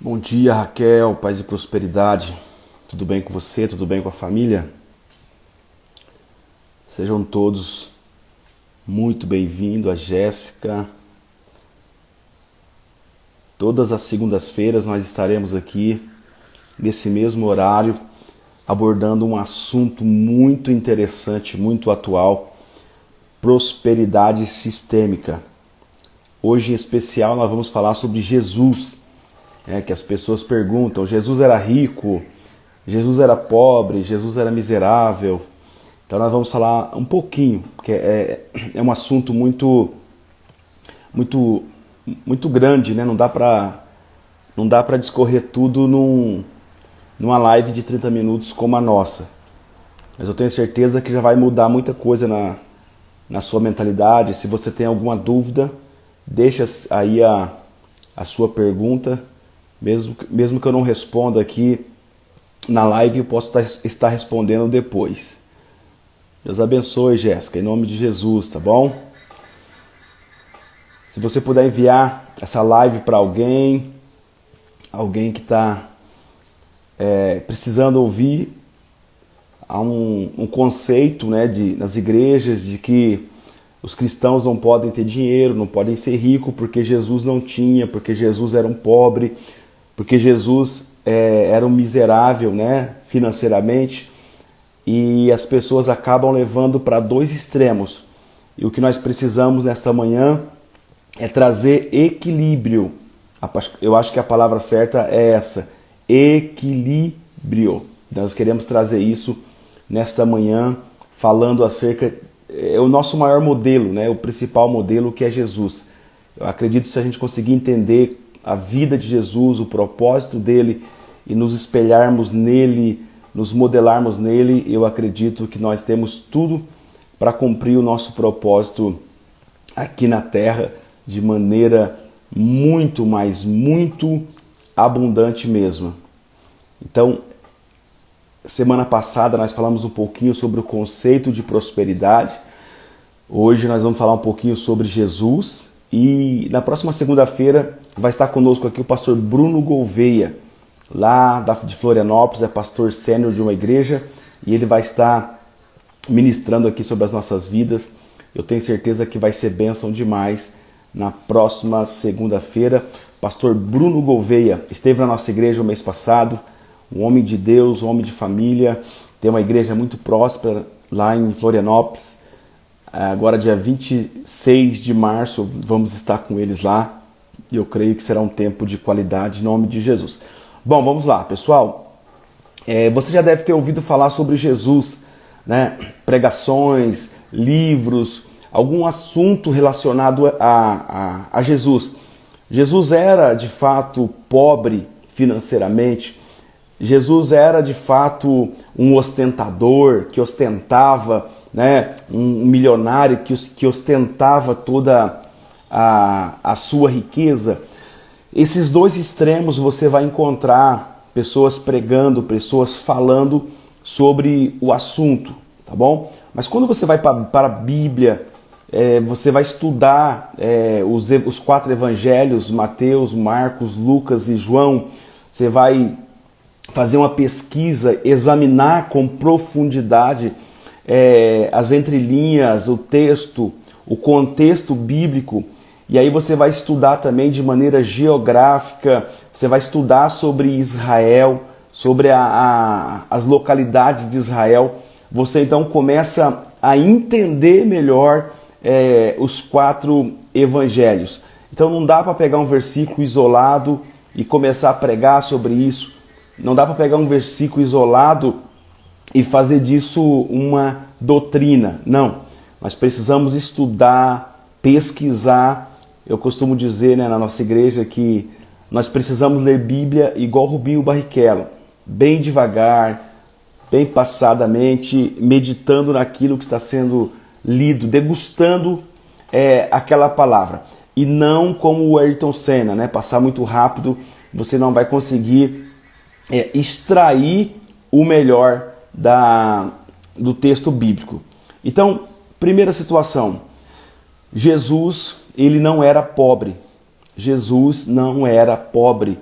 Bom dia, Raquel, paz e prosperidade. Tudo bem com você? Tudo bem com a família? Sejam todos muito bem-vindos, a Jéssica. Todas as segundas-feiras nós estaremos aqui nesse mesmo horário abordando um assunto muito interessante, muito atual: prosperidade sistêmica. Hoje em especial nós vamos falar sobre Jesus. Que as pessoas perguntam: Jesus era rico? Jesus era pobre? Jesus era miserável? Então nós vamos falar um pouquinho, porque é um assunto muito grande, né? Não dá para discorrer tudo numa live de 30 minutos como a nossa. Mas eu tenho certeza que já vai mudar muita coisa na sua mentalidade. Se você tem alguma dúvida, deixa aí a sua pergunta. Mesmo que eu não responda aqui na live, eu posso estar respondendo depois. Deus abençoe, Jéssica, em nome de Jesus, tá bom? Se você puder enviar essa live para alguém que está precisando ouvir, há um conceito, né, nas igrejas de que os cristãos não podem ter dinheiro, não podem ser ricos porque Jesus não tinha, porque Jesus era um pobre, porque Jesus era um miserável, né, financeiramente, e as pessoas acabam levando para dois extremos. E o que nós precisamos nesta manhã é trazer equilíbrio. Eu acho que a palavra certa é essa: equilíbrio. Nós queremos trazer isso nesta manhã, falando acerca o nosso maior modelo, né, o principal modelo, que é Jesus. Eu acredito que se a gente conseguir entender a vida de Jesus, o propósito dele, e nos espelharmos nele, nos modelarmos nele, eu acredito que nós temos tudo para cumprir o nosso propósito aqui na Terra de maneira muito, mas muito abundante mesmo. Então, semana passada nós falamos um pouquinho sobre o conceito de prosperidade. Hoje nós vamos falar um pouquinho sobre Jesus. E na próxima segunda-feira vai estar conosco aqui o pastor Bruno Gouveia, lá de Florianópolis, é pastor sênior de uma igreja, e ele vai estar ministrando aqui sobre as nossas vidas. Eu tenho certeza que vai ser bênção demais. Na próxima segunda-feira, pastor Bruno Gouveia esteve na nossa igreja o mês passado, um homem de Deus, um homem de família, tem uma igreja muito próspera lá em Florianópolis. Agora, dia 26 de março, vamos estar com eles lá. E eu creio que será um tempo de qualidade, em nome de Jesus. Bom, vamos lá, pessoal. Você já deve ter ouvido falar sobre Jesus, né? Pregações, livros, algum assunto relacionado a Jesus. Jesus era, de fato, pobre financeiramente. Jesus era, de fato, um ostentador que ostentava, né, um milionário que ostentava toda a sua riqueza. Esses dois extremos você vai encontrar pessoas pregando, pessoas falando sobre o assunto, tá bom? Mas quando você vai para a Bíblia, você vai estudar os 4 evangelhos, Mateus, Marcos, Lucas e João. Você vai fazer uma pesquisa, examinar com profundidade as entrelinhas, o texto, o contexto bíblico, e aí você vai estudar também de maneira geográfica, você vai estudar sobre Israel, sobre as localidades de Israel. Você então começa a entender melhor os 4 evangelhos. Então não dá para pegar um versículo isolado e começar a pregar sobre isso. Não dá para pegar um versículo isolado e fazer disso uma doutrina. Não. Nós precisamos estudar, pesquisar. Eu costumo dizer, né, na nossa igreja que nós precisamos ler Bíblia igual Rubinho Barrichello. Bem devagar, bem passadamente, meditando naquilo que está sendo lido, degustando aquela palavra. E não como o Ayrton Senna, né? Passar muito rápido, você não vai conseguir extrair o melhor do texto bíblico. Então, primeira situação: Jesus, ele não era pobre. Jesus não era pobre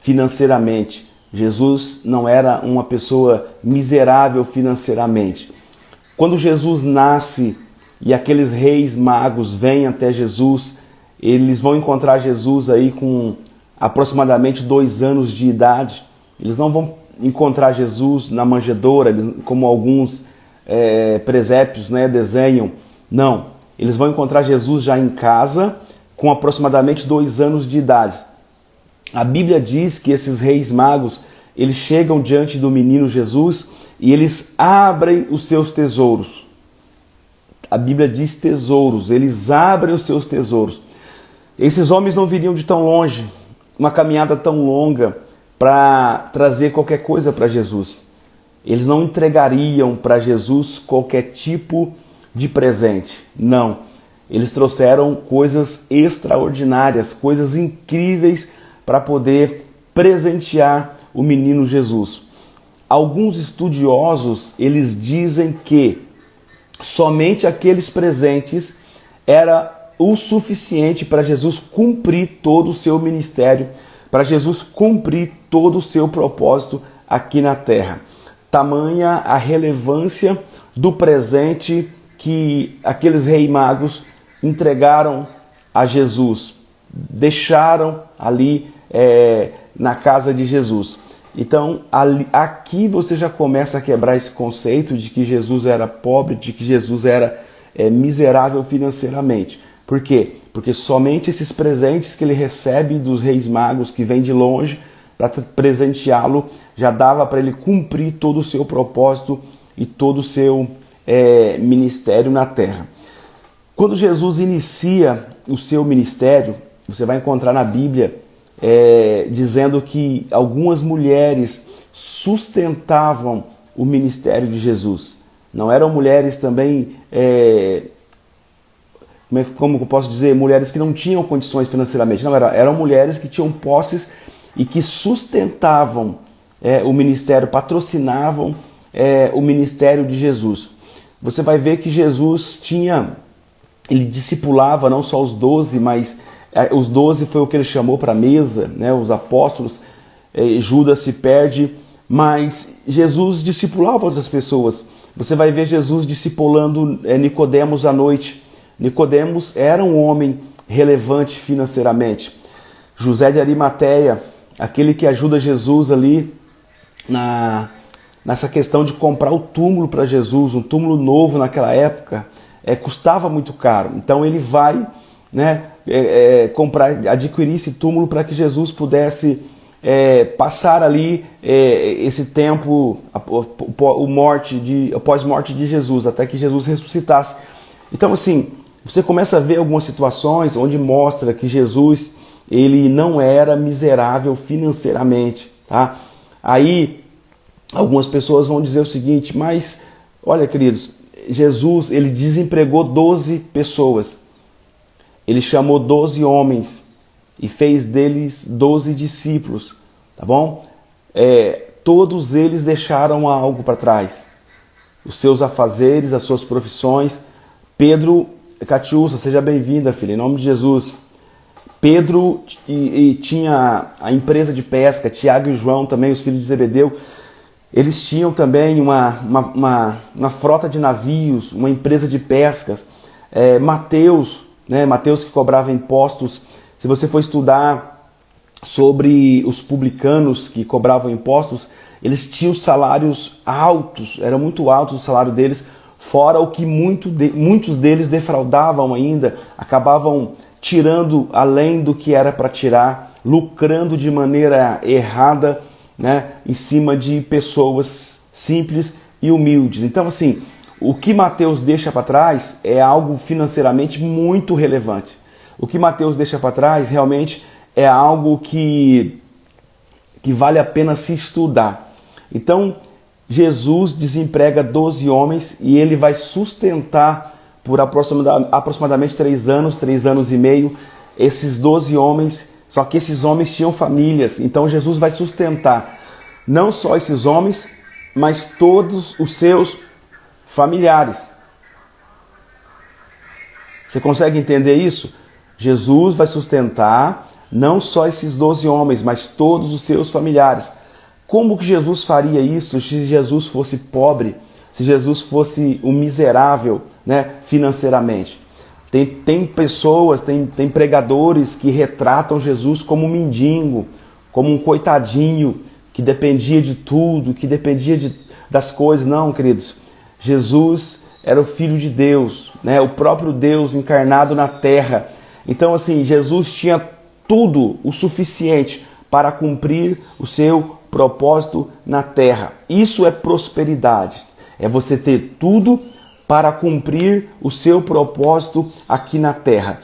financeiramente. Jesus não era uma pessoa miserável financeiramente. Quando Jesus nasce e aqueles reis magos vêm até Jesus, eles vão encontrar Jesus aí com aproximadamente 2 anos de idade. Eles não vão encontrar Jesus na manjedoura, como alguns presépios, né, desenham. Não, eles vão encontrar Jesus já em casa, com aproximadamente 2 anos de idade. A Bíblia diz que esses reis magos, eles chegam diante do menino Jesus e eles abrem os seus tesouros. A Bíblia diz tesouros, eles abrem os seus tesouros. Esses homens não viriam de tão longe, uma caminhada tão longa, para trazer qualquer coisa para Jesus. Eles não entregariam para Jesus qualquer tipo de presente. Não. Eles trouxeram coisas extraordinárias, coisas incríveis para poder presentear o menino Jesus. Alguns estudiosos, eles dizem que somente aqueles presentes era o suficiente para Jesus cumprir todo o seu ministério, para Jesus cumprir todo o seu propósito aqui na terra. Tamanha a relevância do presente que aqueles reis magos entregaram a Jesus, deixaram ali na casa de Jesus. Então, aqui você já começa a quebrar esse conceito de que Jesus era pobre, de que Jesus era miserável financeiramente. Por quê? Porque somente esses presentes que ele recebe dos reis magos, que vêm de longe, para presenteá-lo, já dava para ele cumprir todo o seu propósito e todo o seu ministério na terra. Quando Jesus inicia o seu ministério, você vai encontrar na Bíblia dizendo que algumas mulheres sustentavam o ministério de Jesus. Não eram mulheres também, como eu posso dizer, mulheres que não tinham condições financeiramente. Não, eram mulheres que tinham posses e que sustentavam o ministério, patrocinavam o ministério de Jesus. Você vai ver que Jesus ele discipulava não só os 12, mas os 12 foi o que ele chamou para a mesa, né, os apóstolos. Judas se perde, mas Jesus discipulava outras pessoas. Você vai ver Jesus discipulando Nicodemos à noite. Nicodemos era um homem relevante financeiramente. José de Arimateia, aquele que ajuda Jesus ali nessa questão de comprar o túmulo para Jesus, um túmulo novo naquela época, custava muito caro. Então ele vai, né, adquirir esse túmulo para que Jesus pudesse passar ali esse tempo após morte de Jesus, até que Jesus ressuscitasse. Então, assim, você começa a ver algumas situações onde mostra que Jesus, ele não era miserável financeiramente, tá? Aí algumas pessoas vão dizer o seguinte: mas olha, queridos, Jesus, ele desempregou 12 pessoas. Ele chamou 12 homens e fez deles 12 discípulos, tá bom? Todos eles deixaram algo para trás. Os seus afazeres, as suas profissões. Pedro, Catiúça, seja bem-vinda, filha, em nome de Jesus. Pedro tinha a empresa de pesca, Tiago e João também, os filhos de Zebedeu. Eles tinham também uma frota de navios, uma empresa de pescas. Mateus, né? Mateus que cobrava impostos. Se você for estudar sobre os publicanos que cobravam impostos, eles tinham salários altos, era muito alto o salário deles, fora o que muitos deles defraudavam ainda, acabavam tirando além do que era para tirar, lucrando de maneira errada, né, em cima de pessoas simples e humildes. Então, assim, o que Mateus deixa para trás é algo financeiramente muito relevante. O que Mateus deixa para trás realmente é algo que vale a pena se estudar. Então, Jesus desemprega 12 homens e ele vai sustentar por aproximadamente 3 anos e meio, esses 12 homens. Só que esses homens tinham famílias, então Jesus vai sustentar não só esses homens, mas todos os seus familiares. Você consegue entender isso? Jesus vai sustentar Não só esses 12 homens, mas todos os seus familiares. Como que Jesus faria isso se Jesus fosse pobre, se Jesus fosse um miserável, né, financeiramente? Tem pessoas, tem pregadores que retratam Jesus como um mendigo, como um coitadinho, que dependia de tudo, que dependia das coisas. Não, queridos, Jesus era o Filho de Deus, né? O próprio Deus encarnado na terra. Então, assim, Jesus tinha tudo o suficiente para cumprir o seu propósito na terra. Isso é prosperidade. É você ter tudo para cumprir o seu propósito aqui na terra.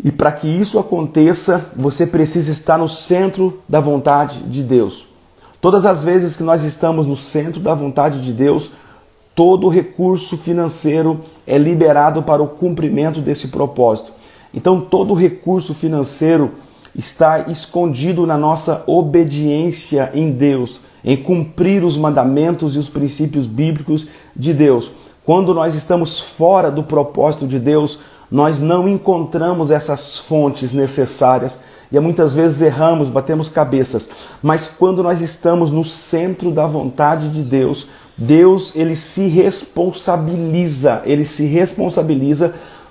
E para que isso aconteça, você precisa estar no centro da vontade de Deus. Todas as vezes que nós estamos no centro da vontade de Deus, todo recurso financeiro é liberado para o cumprimento desse propósito. Então, todo recurso financeiro está escondido na nossa obediência em Deus, em cumprir os mandamentos e os princípios bíblicos de Deus. Quando nós estamos fora do propósito de Deus, nós não encontramos essas fontes necessárias e muitas vezes erramos, batemos cabeças. Mas quando nós estamos no centro da vontade de Deus, Deus ele se responsabiliza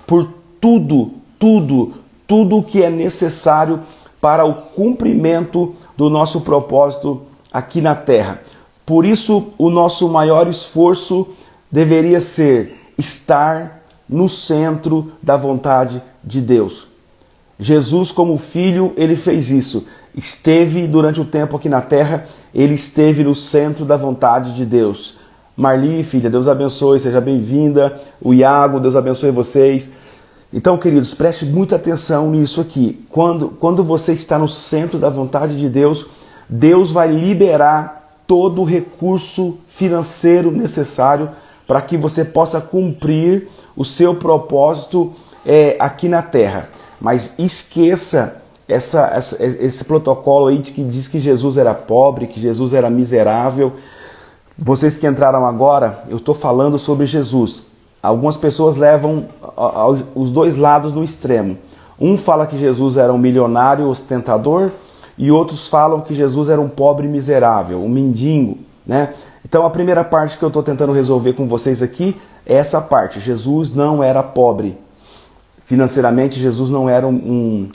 por tudo que é necessário para o cumprimento do nosso propósito aqui na terra. Por isso, o nosso maior esforço deveria ser estar no centro da vontade de Deus. Jesus, como filho, ele fez isso. Esteve durante o tempo aqui na terra, ele esteve no centro da vontade de Deus. Marli, filha, Deus abençoe, seja bem-vinda. O Iago, Deus abençoe vocês. Então, queridos, preste muita atenção nisso aqui. Quando você está no centro da vontade de Deus, Deus vai liberar todo o recurso financeiro necessário para que você possa cumprir o seu propósito aqui na terra. Mas esqueça esse protocolo aí de que diz que Jesus era pobre, que Jesus era miserável. Vocês que entraram agora, eu estou falando sobre Jesus. Algumas pessoas levam os dois lados no extremo. Um fala que Jesus era um milionário ostentador e outros falam que Jesus era um pobre miserável, um mendigo, né? Então a primeira parte que eu estou tentando resolver com vocês aqui é essa parte. Jesus não era pobre. Financeiramente, Jesus não era um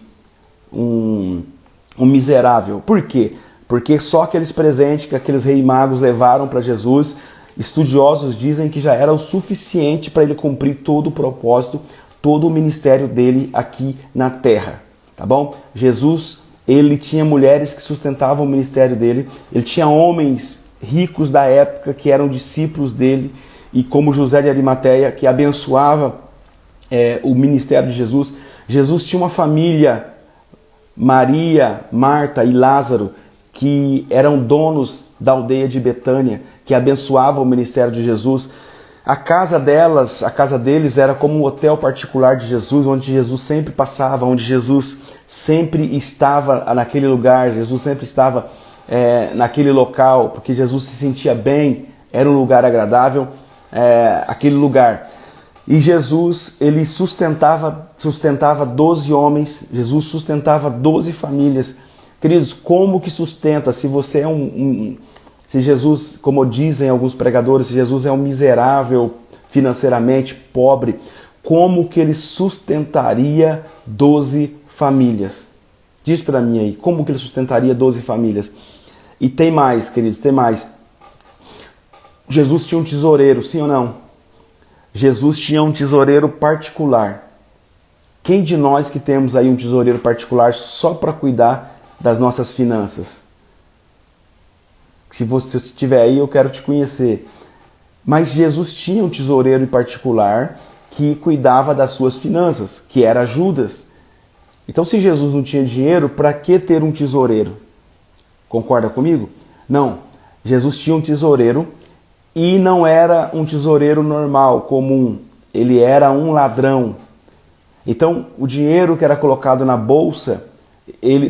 miserável. Por quê? Porque só aqueles presentes que aqueles reis magos levaram para Jesus, estudiosos dizem que já era o suficiente para ele cumprir todo o propósito, todo o ministério dele aqui na terra. Tá bom? Jesus, ele tinha mulheres que sustentavam o ministério dele, ele tinha homens ricos da época que eram discípulos dele, e como José de Arimateia, que abençoava o ministério de Jesus. Jesus tinha uma família, Maria, Marta e Lázaro, que eram donos da aldeia de Betânia, que abençoavam o ministério de Jesus. A casa deles era como um hotel particular de Jesus, onde Jesus sempre passava, onde Jesus sempre estava naquele lugar, Jesus sempre estava naquele local, porque Jesus se sentia bem, era um lugar agradável, aquele lugar. E Jesus, ele sustentava 12 homens, Jesus sustentava 12 famílias. Queridos, como que sustenta? Se você é se Jesus, como dizem alguns pregadores, se Jesus é um miserável financeiramente, pobre, como que ele sustentaria 12 famílias? Diz para mim aí, como que ele sustentaria 12 famílias? E tem mais, queridos, tem mais. Jesus tinha um tesoureiro, sim ou não? Jesus tinha um tesoureiro particular. Quem de nós que temos aí um tesoureiro particular só para cuidar das nossas finanças? Se você estiver aí, eu quero te conhecer. Mas Jesus tinha um tesoureiro em particular que cuidava das suas finanças, que era Judas. Então, se Jesus não tinha dinheiro, para que ter um tesoureiro? Concorda comigo? Não. Jesus tinha um tesoureiro e não era um tesoureiro normal, comum. Ele era um ladrão. Então, o dinheiro que era colocado na bolsa,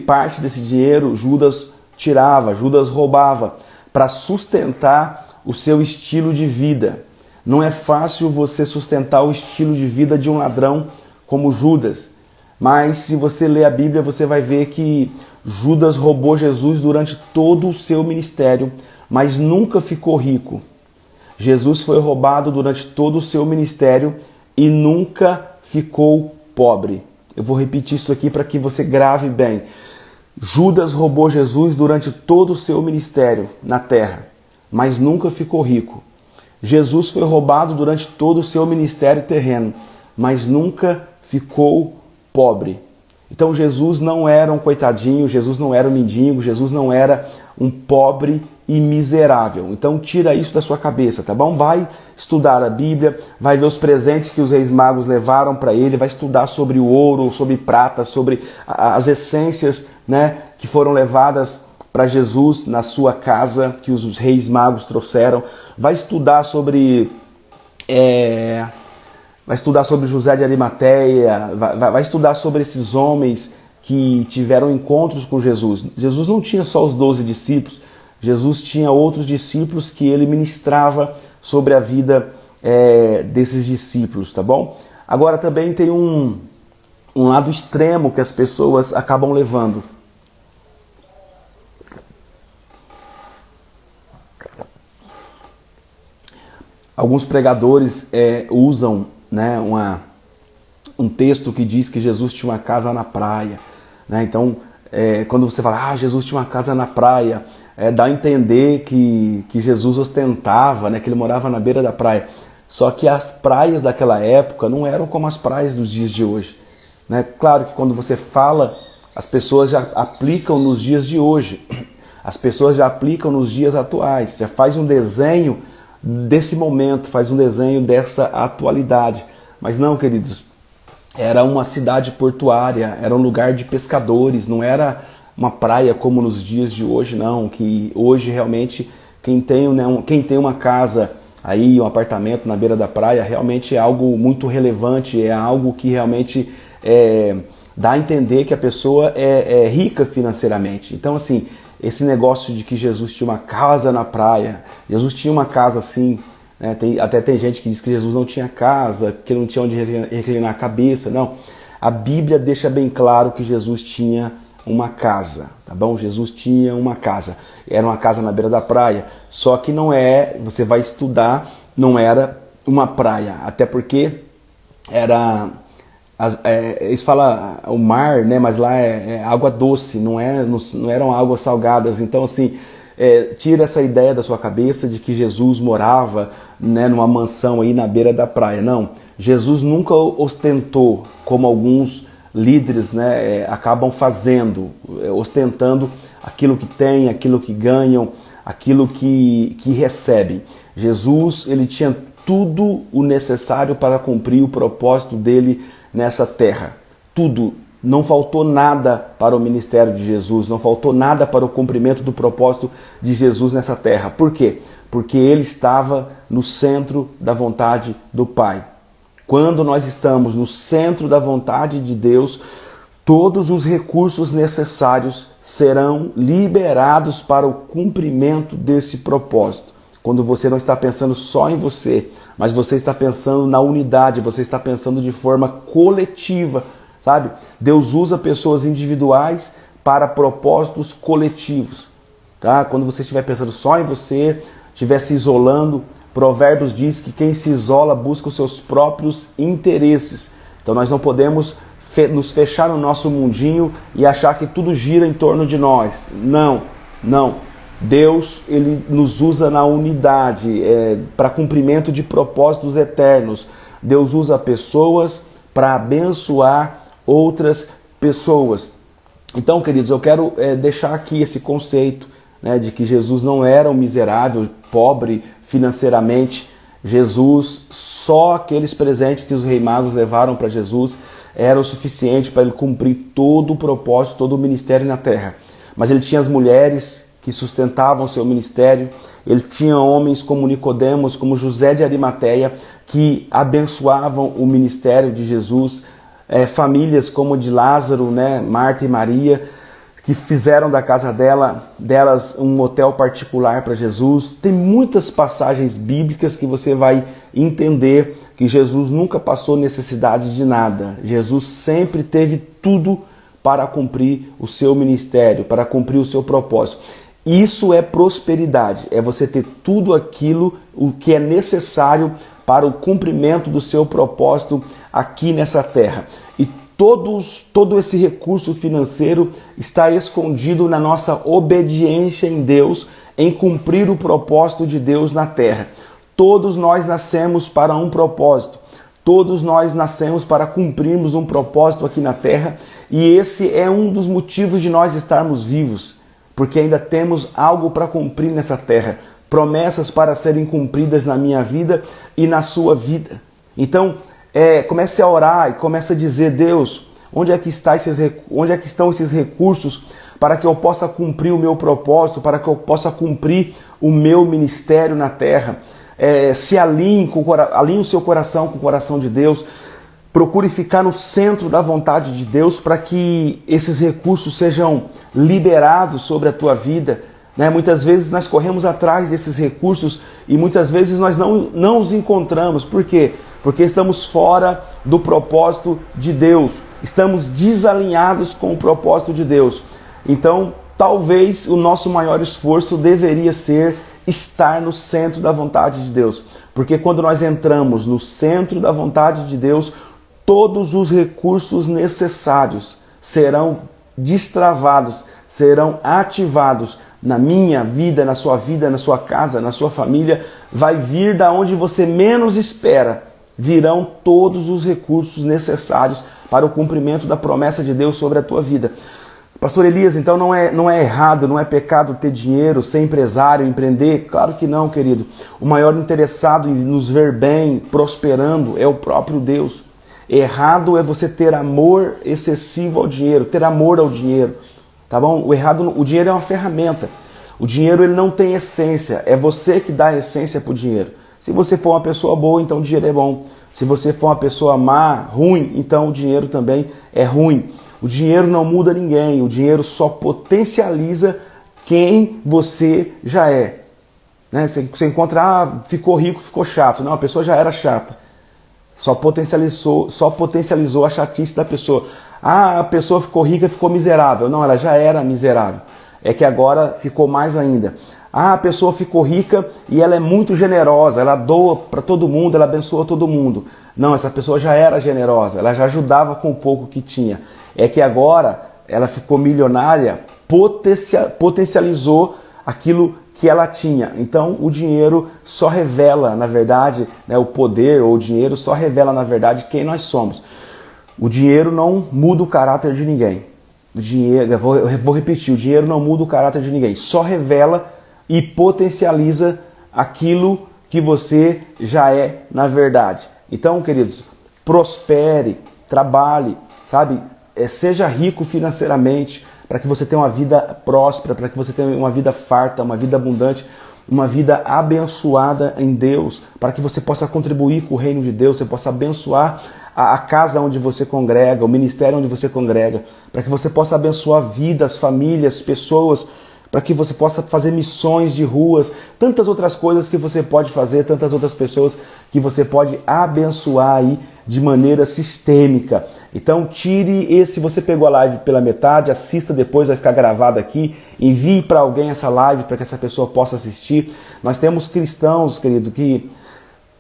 parte desse dinheiro Judas tirava, Judas roubava, para sustentar o seu estilo de vida. Não é fácil você sustentar o estilo de vida de um ladrão como Judas. Mas se você ler a Bíblia, você vai ver que Judas roubou Jesus durante todo o seu ministério, mas nunca ficou rico. Jesus foi roubado durante todo o seu ministério e nunca ficou pobre. Eu vou repetir isso aqui para que você grave bem. Judas roubou Jesus durante todo o seu ministério na terra, mas nunca ficou rico. Jesus foi roubado durante todo o seu ministério terreno, mas nunca ficou pobre. Então Jesus não era um coitadinho, Jesus não era um mendigo, Jesus não era um pobre e miserável. Então tira isso da sua cabeça, tá bom? Vai estudar a Bíblia, vai ver os presentes que os reis magos levaram para ele, vai estudar sobre o ouro, sobre prata, sobre as essências, né, que foram levadas para Jesus na sua casa, que os reis magos trouxeram. Vai estudar sobre José de Arimateia, vai estudar sobre esses homens que tiveram encontros com Jesus. Jesus não tinha só os 12 discípulos, Jesus tinha outros discípulos que ele ministrava sobre a vida desses discípulos, tá bom? Agora também tem um lado extremo que as pessoas acabam levando. Alguns pregadores usam, né, um texto que diz que Jesus tinha uma casa na praia, né? Então, quando você fala, Jesus tinha uma casa na praia, dá a entender que Jesus ostentava, né, que ele morava na beira da praia. Só que as praias daquela época não eram como as praias dos dias de hoje, né? Claro que quando você fala, as pessoas já aplicam nos dias de hoje, as pessoas já aplicam nos dias atuais, já faz um desenho desse momento, faz um desenho dessa atualidade. Mas não, queridos, era uma cidade portuária, era um lugar de pescadores, não era uma praia como nos dias de hoje, não. Que hoje realmente quem tem uma casa aí, um apartamento na beira da praia, realmente é algo muito relevante, é algo que realmente dá a entender que a pessoa é rica financeiramente. Então, assim, esse negócio de que Jesus tinha uma casa na praia, Jesus tinha uma casa assim, né? Até tem gente que diz que Jesus não tinha casa, que não tinha onde reclinar a cabeça. Não, a Bíblia deixa bem claro que Jesus tinha uma casa, tá bom? Jesus tinha uma casa, era uma casa na beira da praia, só que você vai estudar, não era uma praia, até porque eles falam o mar, né? Mas lá é água doce, não eram águas salgadas. Então, assim, tira essa ideia da sua cabeça de que Jesus morava, né, numa mansão aí na beira da praia. Não, Jesus nunca ostentou, como alguns líderes, né, acabam fazendo, ostentando aquilo que tem, aquilo que ganham, aquilo que recebem. Jesus, ele tinha tudo o necessário para cumprir o propósito dele nessa terra. Tudo. Não faltou nada para o ministério de Jesus, não faltou nada para o cumprimento do propósito de Jesus nessa terra. Por quê? Porque ele estava no centro da vontade do Pai. Quando nós estamos no centro da vontade de Deus, todos os recursos necessários serão liberados para o cumprimento desse propósito. Quando você não está pensando só em você, mas você está pensando na unidade, você está pensando de forma coletiva, sabe? Deus usa pessoas individuais para propósitos coletivos, tá? Quando você estiver pensando só em você, estiver se isolando, Provérbios diz que quem se isola busca os seus próprios interesses. Então nós não podemos nos fechar no nosso mundinho e achar que tudo gira em torno de nós. Não, não. Deus, ele nos usa na unidade, para cumprimento de propósitos eternos. Deus usa pessoas para abençoar outras pessoas. Então, queridos, eu quero deixar aqui esse conceito, né, de que Jesus não era um miserável, pobre financeiramente. Jesus, só aqueles presentes que os reis magos levaram para Jesus era o suficiente para ele cumprir todo o propósito, todo o ministério na terra. Mas ele tinha as mulheres que sustentavam seu ministério, ele tinha homens como Nicodemos, como José de Arimateia, que abençoavam o ministério de Jesus, famílias como de Lázaro, né, Marta e Maria, que fizeram da casa delas um hotel particular para Jesus. Tem muitas passagens bíblicas que você vai entender que Jesus nunca passou necessidade de nada. Jesus sempre teve tudo para cumprir o seu ministério, para cumprir o seu propósito. Isso é prosperidade, é você ter tudo aquilo o que é necessário para o cumprimento do seu propósito aqui nessa terra. E todo esse recurso financeiro está escondido na nossa obediência em Deus, em cumprir o propósito de Deus na terra. Todos nós nascemos para um propósito. Todos nós nascemos para cumprirmos um propósito aqui na terra. E esse é um dos motivos de nós estarmos vivos. Porque ainda temos algo para cumprir nessa terra. Promessas para serem cumpridas na minha vida e na sua vida. Então, comece a orar e comece a dizer: Deus, onde é que estão esses recursos para que eu possa cumprir o meu propósito, para que eu possa cumprir o meu ministério na terra? Se alinhe o seu coração com o coração de Deus. Procure ficar no centro da vontade de Deus para que esses recursos sejam liberados sobre a tua vida. Muitas vezes nós corremos atrás desses recursos e muitas vezes nós não os encontramos. Por quê? Porque estamos fora do propósito de Deus. Estamos desalinhados com o propósito de Deus. Então, talvez o nosso maior esforço deveria ser estar no centro da vontade de Deus. Porque quando nós entramos no centro da vontade de Deus, todos os recursos necessários serão destravados, serão ativados na minha vida, na sua casa, na sua família. Vai vir da onde você menos espera. Virão todos os recursos necessários para o cumprimento da promessa de Deus sobre a tua vida. Pastor Elias, então não é errado, não é pecado ter dinheiro, ser empresário, empreender? Claro que não, querido. O maior interessado em nos ver bem, prosperando, é o próprio Deus. Errado é você ter amor excessivo ao dinheiro, ter amor ao dinheiro, tá bom? O dinheiro é uma ferramenta. O dinheiro ele não tem essência, é você que dá essência para o dinheiro. Se você for uma pessoa boa, então o dinheiro é bom. Se você for uma pessoa má, ruim, então o dinheiro também é ruim. O dinheiro não muda ninguém, o dinheiro só potencializa quem você já é. Você encontra, ficou rico, ficou chato. Não, a pessoa já era chata. Só potencializou a chatice da pessoa. A pessoa ficou rica, ficou miserável. Não, ela já era miserável. É que agora ficou mais ainda. A pessoa ficou rica e ela é muito generosa. Ela doa para todo mundo, ela abençoa todo mundo. Não, essa pessoa já era generosa. Ela já ajudava com o pouco que tinha. É que agora ela ficou milionária, potencializou aquilo que ela tinha. Então o dinheiro só revela, na verdade, o poder, ou o dinheiro só revela, na verdade, quem nós somos. O dinheiro não muda o caráter de ninguém. Eu vou repetir, o dinheiro não muda o caráter de ninguém. Só revela e potencializa aquilo que você já é, na verdade. Então, queridos, prospere, trabalhe, sabe? Seja rico financeiramente, para que você tenha uma vida próspera, para que você tenha uma vida farta, uma vida abundante, uma vida abençoada em Deus, para que você possa contribuir com o reino de Deus, você possa abençoar a casa onde você congrega, o ministério onde você congrega, para que você possa abençoar vidas, famílias, pessoas, para que você possa fazer missões de ruas, tantas outras coisas que você pode fazer, tantas outras pessoas que você pode abençoar aí de maneira sistêmica. Então se você pegou a live pela metade, assista depois, vai ficar gravado aqui, envie para alguém essa live para que essa pessoa possa assistir. Nós temos cristãos, querido, que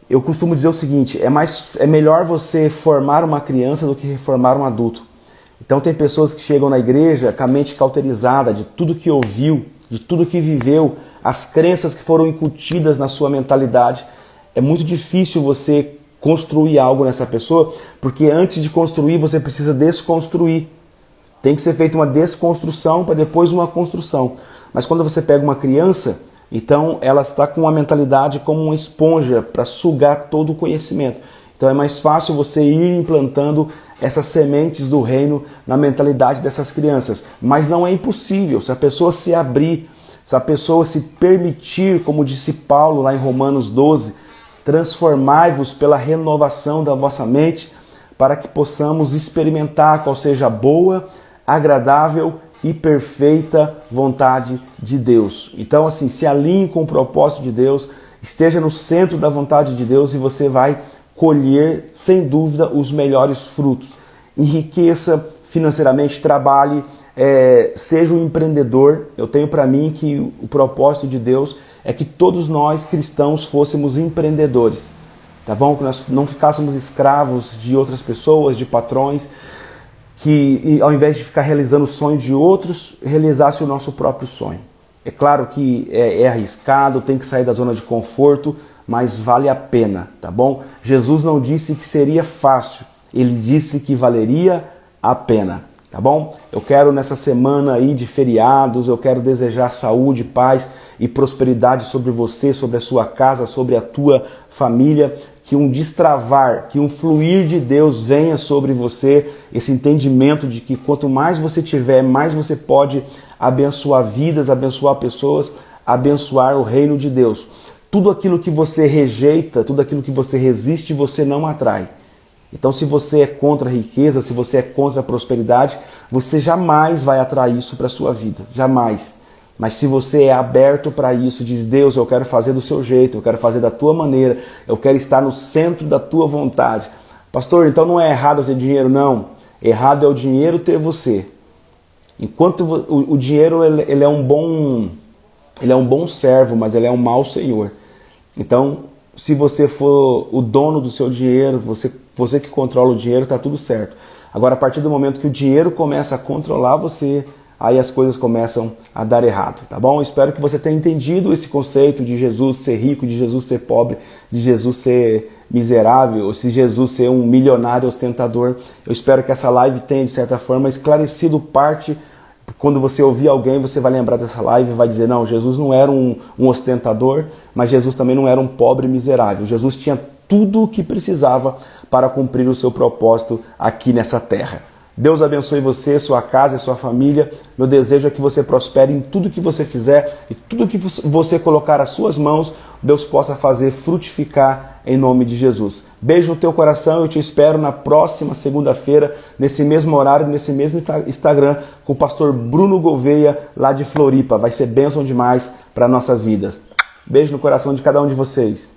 eu costumo dizer o seguinte: é melhor você formar uma criança do que reformar um adulto. Então tem pessoas que chegam na igreja com a mente cauterizada de tudo que ouviu, de tudo que viveu, as crenças que foram incutidas na sua mentalidade. É muito difícil você construir algo nessa pessoa, porque antes de construir você precisa desconstruir. Tem que ser feita uma desconstrução para depois uma construção. Mas quando você pega uma criança, então ela está com uma mentalidade como uma esponja para sugar todo o conhecimento. Então é mais fácil você ir implantando essas sementes do reino na mentalidade dessas crianças. Mas não é impossível. Se a pessoa se abrir, se a pessoa se permitir, como disse Paulo lá em Romanos 12, transformai-vos pela renovação da vossa mente, para que possamos experimentar qual seja a boa, agradável e perfeita vontade de Deus. Então, assim, se alinhe com o propósito de Deus, esteja no centro da vontade de Deus e você vai colher, sem dúvida, os melhores frutos. Enriqueça financeiramente, trabalhe, seja um empreendedor. Eu tenho para mim que o propósito de Deus é que todos nós cristãos fôssemos empreendedores, tá bom? Que nós não ficássemos escravos de outras pessoas, de patrões, que ao invés de ficar realizando o sonho de outros, realizasse o nosso próprio sonho. É claro que é arriscado, tem que sair da zona de conforto, mas vale a pena, tá bom? Jesus não disse que seria fácil, ele disse que valeria a pena, tá bom? Eu quero nessa semana aí de feriados, eu quero desejar saúde, paz e prosperidade sobre você, sobre a sua casa, sobre a tua família, que um destravar, que um fluir de Deus venha sobre você, esse entendimento de que quanto mais você tiver, mais você pode abençoar vidas, abençoar pessoas, abençoar o reino de Deus. Tudo aquilo que você rejeita, tudo aquilo que você resiste, você não atrai. Então, se você é contra a riqueza, se você é contra a prosperidade, você jamais vai atrair isso para a sua vida, jamais. Mas se você é aberto para isso, diz: Deus, eu quero fazer do seu jeito, eu quero fazer da tua maneira, eu quero estar no centro da tua vontade. Pastor, então não é errado ter dinheiro? Não. Errado é o dinheiro ter você. Enquanto o dinheiro ele é um bom servo, mas ele é um mau senhor. Então, se você for o dono do seu dinheiro, você que controla o dinheiro, está tudo certo. Agora, a partir do momento que o dinheiro começa a controlar você, aí as coisas começam a dar errado, tá bom? Espero que você tenha entendido esse conceito de Jesus ser rico, de Jesus ser pobre, de Jesus ser miserável, ou se Jesus ser um milionário ostentador. Eu espero que essa live tenha, de certa forma, esclarecido parte. Quando você ouvir alguém, você vai lembrar dessa live e vai dizer: não, Jesus não era um ostentador, mas Jesus também não era um pobre miserável. Jesus tinha tudo o que precisava para cumprir o seu propósito aqui nessa terra. Deus abençoe você, sua casa e sua família. Meu desejo é que você prospere em tudo que você fizer e tudo que você colocar às suas mãos, Deus possa fazer frutificar em nome de Jesus. Beijo no teu coração, eu te espero na próxima segunda-feira, nesse mesmo horário, nesse mesmo Instagram, com o pastor Bruno Gouveia, lá de Floripa. Vai ser bênção demais para nossas vidas. Beijo no coração de cada um de vocês.